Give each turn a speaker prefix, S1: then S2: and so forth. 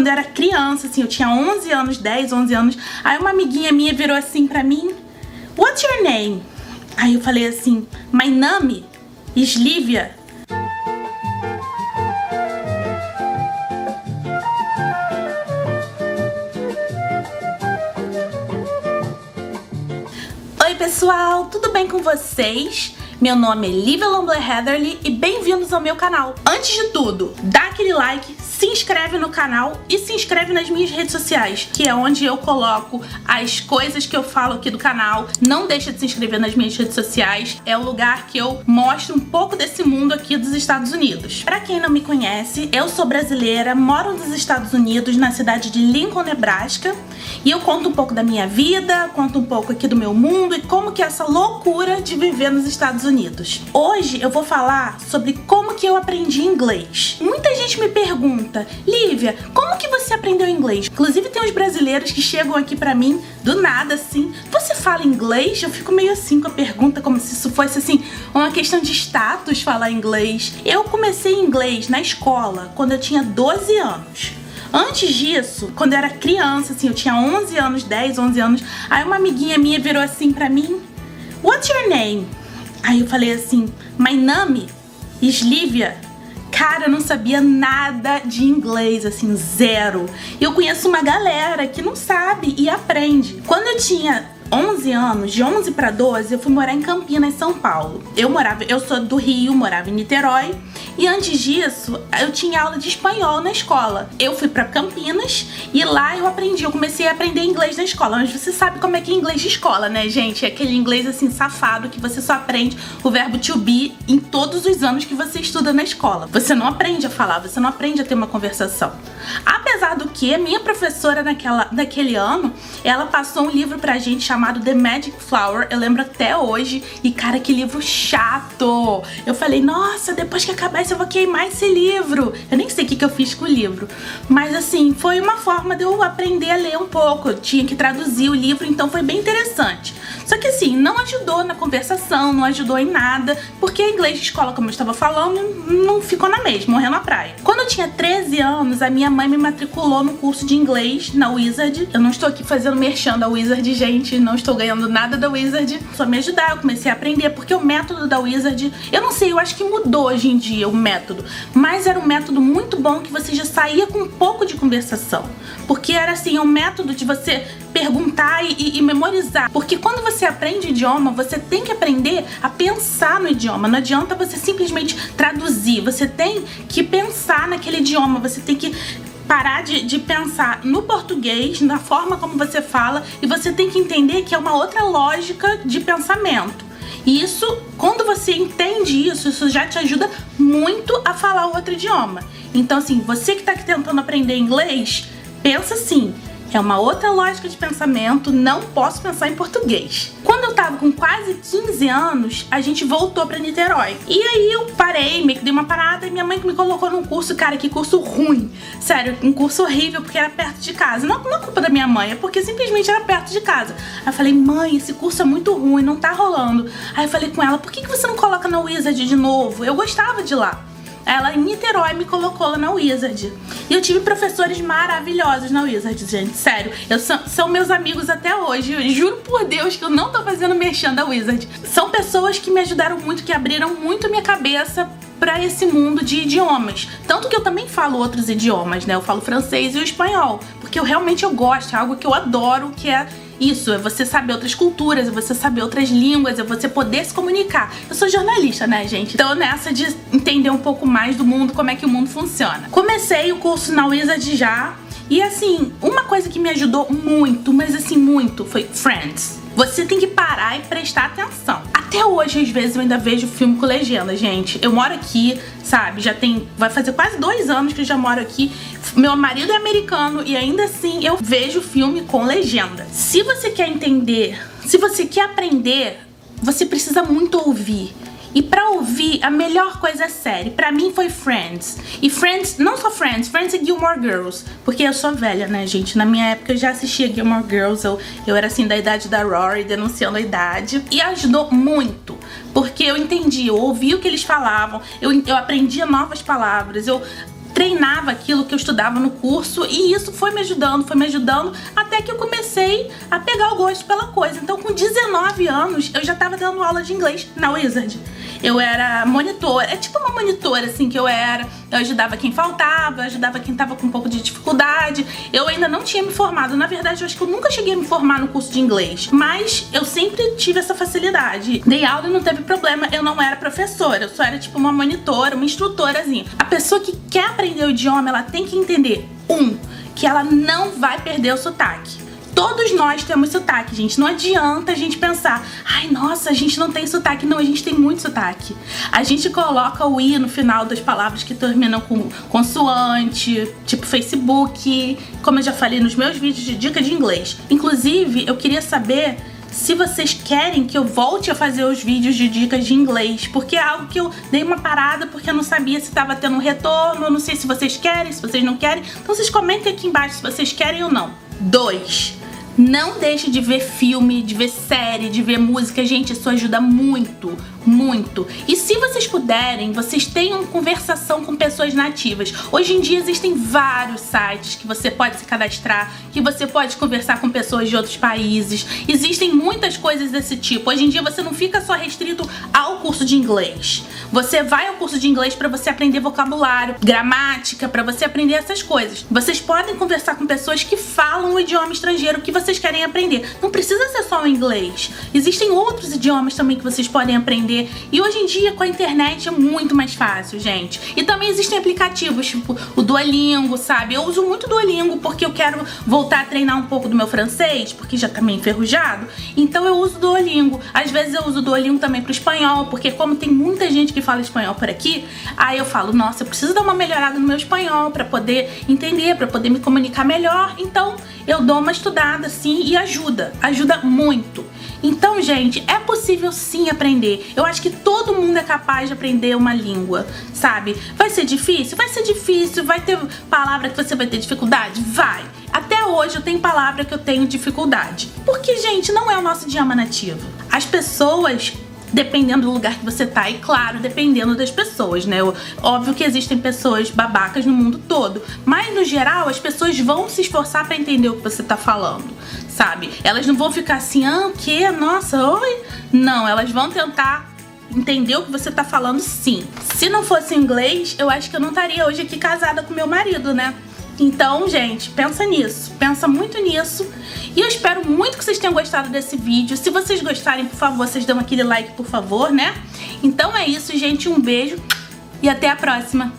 S1: quando eu era criança, assim, eu tinha 11 anos, 10, 11 anos. Aí uma amiguinha minha virou assim pra mim: "What's your name?" Aí eu falei assim: "My name is Lívia." Oi pessoal, tudo bem com vocês? Meu nome é Lívia Lomblé Heatherly e bem-vindos ao meu canal. Antes de tudo, dá aquele like, se inscreve no canal e se inscreve nas minhas redes sociais, que é onde eu coloco as coisas que eu falo aqui do canal. Não deixa de se inscrever nas minhas redes sociais, é o lugar que eu mostro um pouco desse mundo aqui dos Estados Unidos. Pra quem não me conhece, eu sou brasileira, moro nos Estados Unidos, na cidade de Lincoln, Nebraska, e eu conto um pouco da minha vida, conto um pouco aqui do meu mundo e como que é essa loucura de viver nos Estados Unidos. Hoje eu vou falar sobre como que eu aprendi inglês. Muita gente me pergunta: Lívia, como que você aprendeu inglês? Inclusive tem uns brasileiros que chegam aqui pra mim do nada assim: "Você fala inglês?" Eu fico meio assim com a pergunta, como se isso fosse assim uma questão de status falar inglês. Eu comecei inglês na escola quando eu tinha 12 anos. Antes disso, quando eu era criança, assim, eu tinha 11 anos, 10, 11 anos, aí uma amiguinha minha virou assim pra mim: "What's your name?" Aí eu falei assim: "My name is Lívia." Cara, eu não sabia nada de inglês, assim, zero. E eu conheço uma galera que não sabe e aprende. Quando eu tinha 11 anos, de 11 para 12, eu fui morar em Campinas, São Paulo. Eu sou do Rio, morava em Niterói. E antes disso, eu tinha aula de espanhol na escola. Eu fui pra Campinas e lá eu comecei a aprender inglês na escola. Mas você sabe como é que é inglês de escola, né, gente? É aquele inglês assim safado que você só aprende o verbo to be em todos os anos que você estuda na escola. Você não aprende a falar, você não aprende a ter uma conversação. Apesar do que, a minha professora naquele ano, ela passou um livro pra gente chamado The Magic Flower, eu lembro até hoje, e cara, que livro chato! Eu falei: nossa, depois que acabar isso eu vou queimar esse livro. Eu nem sei o que eu fiz com o livro, mas assim, foi uma forma de eu aprender a ler um pouco. Eu tinha que traduzir o livro, então foi bem interessante. Só que assim, não ajudou na conversação, não ajudou em nada, porque inglês de escola, como eu estava falando, não ficou na mesma, morreu na praia. Quando eu tinha 13 anos, a minha mãe me matriculou no curso de inglês na Wizard. Eu não estou aqui fazendo merchan da Wizard, gente, não estou ganhando nada da Wizard. Só me ajudar, eu comecei a aprender, porque o método da Wizard, eu não sei, eu acho que mudou hoje em dia o método, mas era um método muito bom que você já saía com um pouco de conversação. Porque era assim, um método de você perguntar e memorizar. Porque quando você aprende idioma, você tem que aprender a pensar no idioma. Não adianta você simplesmente traduzir. Você tem que pensar naquele idioma. Você tem que parar de pensar no português, na forma como você fala, e você tem que entender que é uma outra lógica de pensamento. E isso, quando você entende isso já te ajuda muito a falar outro idioma. Então assim, você que tá aqui tentando aprender inglês, pensa assim: é uma outra lógica de pensamento, não posso pensar em português. Quando eu tava com quase 15 anos, a gente voltou pra Niterói. E aí eu parei, meio que dei uma parada, e minha mãe me colocou num curso, cara, que curso ruim. Sério, um curso horrível, porque era perto de casa. Não é culpa da minha mãe, é porque simplesmente era perto de casa. Aí eu falei: mãe, esse curso é muito ruim, não tá rolando. Aí eu falei com ela: por que você não coloca na Wizard de novo? Eu gostava de lá. Ela, em Niterói, me colocou lá na Wizard. E eu tive professores maravilhosos na Wizard, gente, sério. São meus amigos até hoje. Eu juro por Deus que eu não tô fazendo merchan da Wizard. São pessoas que me ajudaram muito, que abriram muito minha cabeça pra esse mundo de idiomas. Tanto que eu também falo outros idiomas, né? Eu falo francês e o espanhol, porque eu gosto, é algo que eu adoro, que é isso, é você saber outras culturas, é você saber outras línguas, é você poder se comunicar. Eu sou jornalista, né, gente? Então nessa de entender um pouco mais do mundo, como é que o mundo funciona. Comecei o curso na Wizard já, e assim, uma coisa que me ajudou muito, mas assim, muito, foi Friends. Você tem que parar e prestar atenção. Até hoje, às vezes, eu ainda vejo filme com legenda, gente. Eu moro aqui, sabe? Vai fazer quase 2 anos que eu já moro aqui. Meu marido é americano e ainda assim eu vejo filme com legenda. Se você quer entender, se você quer aprender, você precisa muito ouvir. E pra ouvir, a melhor coisa é série. Pra mim foi Friends. E Friends, não só Friends, Friends e Gilmore Girls. Porque eu sou velha, né, gente? Na minha época eu já assistia Gilmore Girls. Eu era assim da idade da Rory, denunciando a idade. E ajudou muito. Porque eu entendi, eu ouvi o que eles falavam. Eu aprendia novas palavras. Eu treinava aquilo que eu estudava no curso e isso foi me ajudando, até que eu comecei a pegar o gosto pela coisa. Então com 19 anos eu já estava dando aula de inglês na Wizard. Eu era monitora, é tipo uma monitora assim que eu era. Eu ajudava quem faltava, eu ajudava quem tava com um pouco de dificuldade. Eu ainda não tinha me formado, na verdade eu acho que eu nunca cheguei a me formar no curso de inglês, mas eu sempre tive essa facilidade. Dei aula e não teve problema, eu não era professora, eu só era tipo uma monitora, uma instrutorazinha. A pessoa que quer aprender o idioma, ela tem que entender, que ela não vai perder o sotaque. Todos nós temos sotaque, gente. Não adianta a gente pensar, ai, nossa, a gente não tem sotaque. Não, a gente tem muito sotaque. A gente coloca o i no final das palavras que terminam com consoante, tipo Facebook, como eu já falei nos meus vídeos de dica de inglês. Inclusive, eu queria saber se vocês querem que eu volte a fazer os vídeos de dicas de inglês, porque é algo que eu dei uma parada porque eu não sabia se estava tendo um retorno. Eu não sei se vocês querem, se vocês não querem. Então vocês comentem aqui embaixo se vocês querem ou não. 2. Não deixe de ver filme, de ver série, de ver música. Gente, isso ajuda muito, muito. E se vocês puderem, vocês tenham conversação com pessoas nativas. Hoje em dia existem vários sites que você pode se cadastrar, que você pode conversar com pessoas de outros países. Existem muitas coisas desse tipo. Hoje em dia você não fica só restrito ao curso de inglês. Você vai ao curso de inglês para você aprender vocabulário, gramática, para você aprender essas coisas. Vocês podem conversar com pessoas que falam o idioma estrangeiro que vocês querem aprender. Não precisa ser só o inglês. Existem outros idiomas também que vocês podem aprender. E hoje em dia com a internet é muito mais fácil, gente. E também existem aplicativos, tipo o Duolingo, sabe? Eu uso muito o Duolingo porque eu quero voltar a treinar um pouco do meu francês, porque já tá meio enferrujado. Então eu uso o Duolingo. Às vezes eu uso o Duolingo também pro espanhol, porque como tem muita gente que fala espanhol por aqui, aí eu falo, nossa, eu preciso dar uma melhorada no meu espanhol pra poder entender, pra poder me comunicar melhor. Então eu dou uma estudada assim e ajuda muito. Então, gente, é possível sim aprender. Eu acho que todo mundo é capaz de aprender uma língua, sabe? Vai ser difícil? Vai ser difícil. Vai ter palavra que você vai ter dificuldade? Vai. Até hoje eu tenho palavra que eu tenho dificuldade. Porque, gente, não é o nosso idioma nativo. As pessoas, dependendo do lugar que você tá, e claro, dependendo das pessoas, né? Óbvio que existem pessoas babacas no mundo todo, mas no geral as pessoas vão se esforçar pra entender o que você tá falando, sabe? Elas não vão ficar assim, o quê? Nossa, oi? Não, elas vão tentar entender o que você tá falando, sim. Se não fosse inglês, eu acho que eu não estaria hoje aqui casada com meu marido, né? Então, gente, pensa nisso, pensa muito nisso. E eu espero muito que vocês tenham gostado desse vídeo. Se vocês gostarem, por favor, vocês dão aquele like, por favor, né? Então é isso, gente, um beijo e até a próxima.